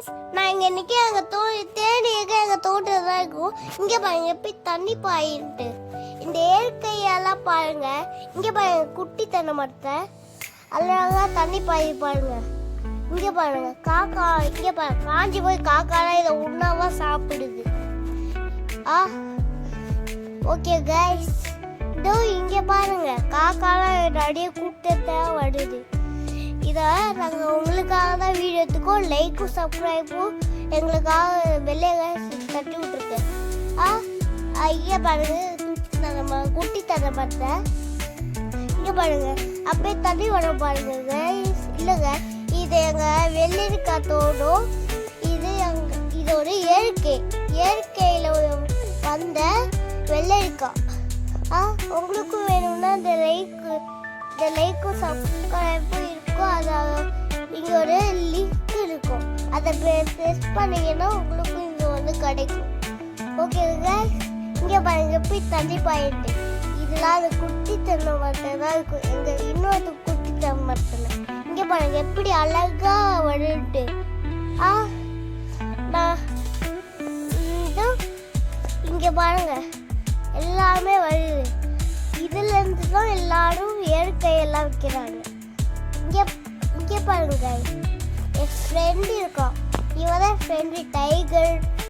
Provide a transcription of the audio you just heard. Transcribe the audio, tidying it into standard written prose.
Guys, நான் இங்கே இன்னைக்கு எங்கள் தேடி எங்கள் தோட்டம் தான் இருக்கும். இங்கே பாருங்க எப்படி தண்ணி பாயிட்டு இந்த இயற்கையெல்லாம் பாருங்க. இங்கே பாருங்க குட்டி தென்னை மரத்தை அழகா தண்ணி பாய் பாருங்க. இங்கே பாருங்க காக்கா, இங்கே பாருங்க காஞ்சி போய் காக்காலாம் இதை உண்ணாவா சாப்பிடுது. ஓகே கைஸ், இதோ இங்கே பாருங்க காக்காலாம் நிறைய கூட்டத்தை வருது. இதை நாங்கள் உங்களுக்காக தான் வீடியோ எடுத்துக்கோம். லைக்கும் சப்ஸ்கிரைப்பும் எங்களுக்காக வெள்ளையை தட்டி விட்டுருக்கேன். இங்கே பாருங்க குட்டி தர பார்த்தா இங்கே பாருங்க அப்படியே தண்ணி வர பாருங்க கைஸ். இல்லைங்க, இது எங்கள் வெள்ளரிக்காய் தோடும். இது ஒரு இயற்கையில் வந்த வெள்ளரிக்காய். உங்களுக்கும் வேணும்னா இந்த லைக்கும் சப்ஸ்கிரைப்பும் இருக்கும். இங்கே ஒரு லிங்க் இருக்கும், அதை ப்ரெஸ் பண்ணீங்கன்னா உங்களுக்கும் இங்கே வந்து கிடைக்கும். ஓகே கைஸ், இங்கே பாருங்க எப்படி தண்ணி பாயிட்டு இதெல்லாம் அந்த குட்டி தென்னை மரத்தில் தான் இருக்கும். எங்கள் இன்னொரு குட்டி தென்னை மரத்தில் இங்கே பாருங்க எப்படி அழகா வருது. நான் இங்கே பாருங்க எல்லாமே வருது. இதுலேருந்து தான் எல்லாரும் இயற்கையெல்லாம் வைக்கிறாங்க. இங்கே பாருங்க என் ஃப்ரெண்டு இருக்கான். இவன் தான் ஃப்ரெண்டு டைகர்